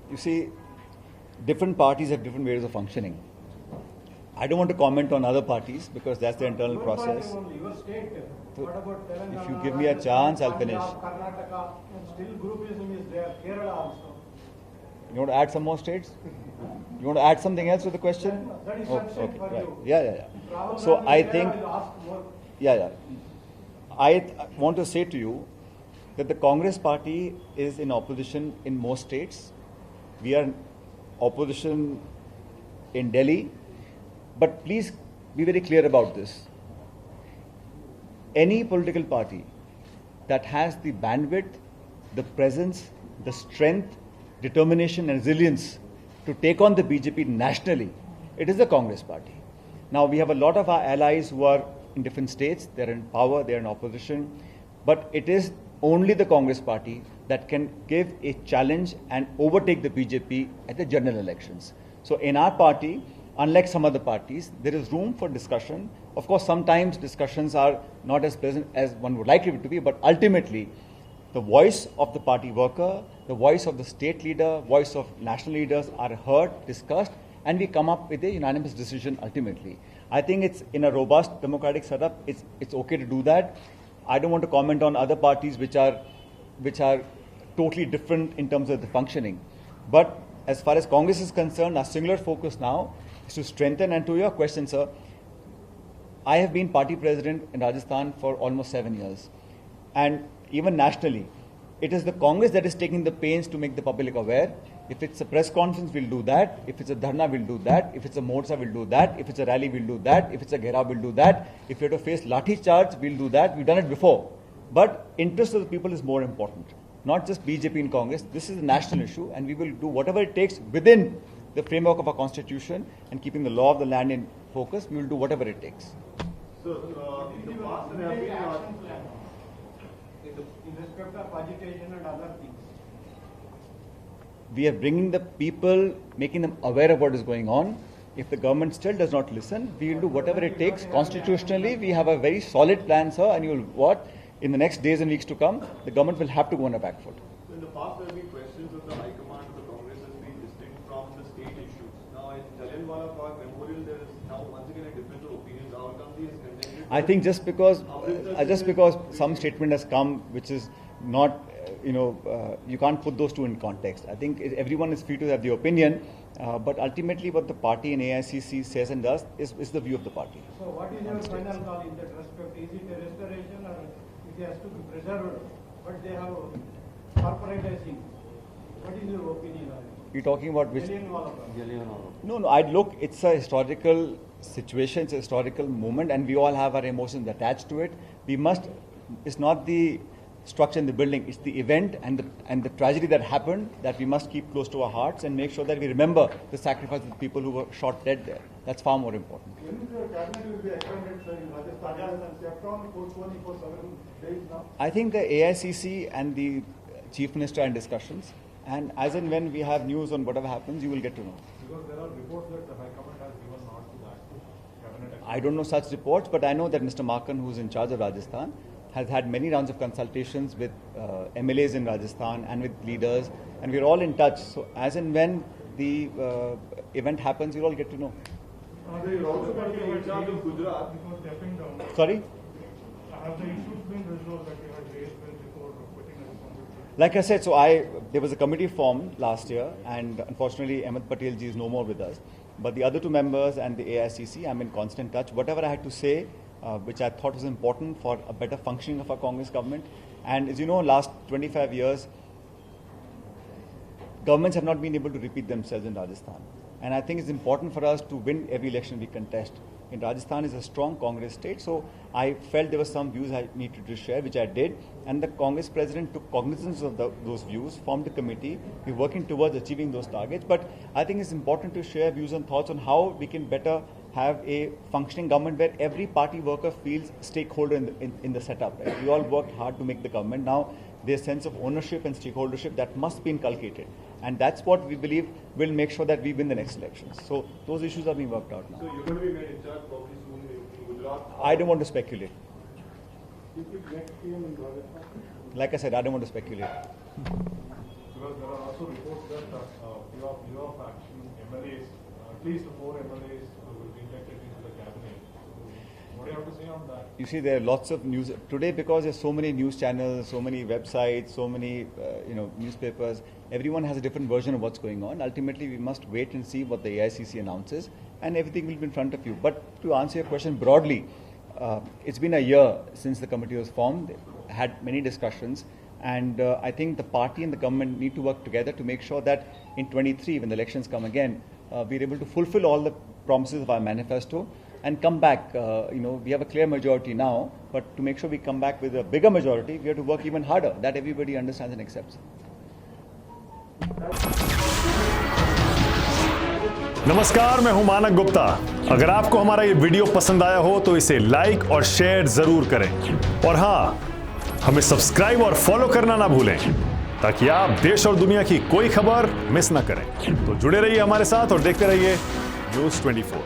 You see, different parties have different ways of functioning. I don't want to comment on other parties because that's the internal process. Your state. What about Telangana? If you give me a chance, I'll finish. Karnataka, still groupism is there. Kerala also. You want to add some more states? You want to add something else to the question? That is Oh, sufficient okay, for right. you. Yeah. Rahul So Gandhi I there think, will ask more. yeah. I want to say to you that the Congress party is in opposition in most states. We are in opposition in Delhi. But please be very clear about this. Any political party that has the bandwidth, the presence, the strength, determination and resilience to take on the BJP nationally, it is the Congress party. Now we have a lot of our allies who are in different states, they're in power, they're in opposition, but it is only the Congress party that can give a challenge and overtake the BJP at the general elections. So in our party, unlike some other parties, there is room for discussion. Of course, sometimes discussions are not as pleasant as one would like it to be, but ultimately, the voice of the party worker, the voice of the state leader, voice of national leaders are heard, discussed, and we come up with a unanimous decision ultimately. I think it's in a robust democratic setup, it's okay to do that. I don't want to comment on other parties which are totally different in terms of the functioning. But as far as Congress is concerned, our singular focus now is to strengthen. And to your question, sir, I have been party president in Rajasthan for almost 7 years. And even nationally, it is the Congress that is taking the pains to make the public aware. If it's a press conference, we'll do that. If it's a dharna, we'll do that. If it's a morcha, we'll do that. If it's a rally, we'll do that. If it's a gherav, we'll do that. If we have to face lathi charge, we'll do that. We've done it before. But interest of the people is more important. Not just BJP and Congress. This is a national issue, and we will do whatever it takes within the framework of our constitution and keeping the law of the land in focus. We will do whatever it takes. So, in the past, there have been action plan in respect of agitation and other things. We are bringing the people, making them aware of what is going on. If the government still does not listen, we will do whatever it takes. Constitutionally, we have a very solid plan, sir, and you will what? In the next days and weeks to come, the government will have to go on a back foot. In the past, there have been questions of the High Command of the Congress has been distinct from the state issues. Now, in Jallianwala Bagh Memorial, there is now once again a difference of opinions. Rahul Gandhi is contended. I think just because some statement has come, which is not, you can't put those two in context. I think everyone is free to have the opinion, but ultimately what the party and AICC says and does is the view of the party. So, what is your final call in that respect? Is it a restoration or it has to be preserved? But they have corporatizing. What is your opinion on it? You're talking about which? Jallianwala. No, it's a historical situation, it's a historical moment, and we all have our emotions attached to it. It's not the structure in the building, it's the event and the tragedy that happened that we must keep close to our hearts and make sure that we remember the sacrifice of the people who were shot dead there. That's far more important. When the cabinet will be expanded, sir, in Rajasthan and kept on postponing for several days now? I think the AICC and the Chief Minister are in discussions, and as and when we have news on whatever happens, you will get to know. Because there are reports that the High Command has given nod to that cabinet. I don't know such reports, but I know that Mr. Markan, who is in charge of Rajasthan, has had many rounds of consultations with MLAs in Rajasthan and with leaders, and we're all in touch. So as and when the event happens, you'll all get to know. They also got to be in charge of Gujarat. Before stepping down, Sorry? have the issues been resolved that you had raised before quitting the responsibility? Like I said, there was a committee formed last year, and unfortunately Ahmed Patel ji is no more with us. But the other two members and the AICC, I'm in constant touch. Whatever I had to say, which I thought was important for a better functioning of our Congress government. And as you know, last 25 years, governments have not been able to repeat themselves in Rajasthan. And I think it's important for us to win every election we contest. In Rajasthan is a strong Congress state, so I felt there were some views I needed to share, which I did. And the Congress president took cognizance of those views, formed a committee. We're working towards achieving those targets. But I think it's important to share views and thoughts on how we can better have a functioning government where every party worker feels stakeholder in the setup. Right? We all worked hard to make the government. Now there's a sense of ownership and stakeholdership that must be inculcated. And that's what we believe will make sure that we win the next elections. So those issues are being worked out now. So you're going to be made in charge probably soon in Gujarat? I don't want to speculate. You could get PM in Rajasthan? Like I said, I don't want to speculate. because there are also reports that your faction MLAs, at least 4 MLAs will be elected into the cabinet. What do you have to say on that? You see, there are lots of news today because there's so many news channels, so many websites, so many newspapers. Everyone has a different version of what's going on. Ultimately, we must wait and see what the AICC announces, and everything will be in front of you. But to answer your question broadly, it's been a year since the committee was formed. They had many discussions, and I think the party and the government need to work together to make sure that in 23, when the elections come again, we're able to fulfill all the promises of our manifesto and come back. We have a clear majority now, but to make sure we come back with a bigger majority, we have to work even harder. That everybody understands and accepts. नमस्कार, मैं हूं मानक गुप्ता। अगर आपको हमारा ये video पसंद आया हो तो इसे लाइक और शेयर जरूर करें, और हां, हमें सब्सक्राइब और फॉलो करना ना भूलें ताकि आप देश और दुनिया की कोई खबर मिस ना करें। तो जुड़े रहिए हमारे साथ और देखते रहिए News 24।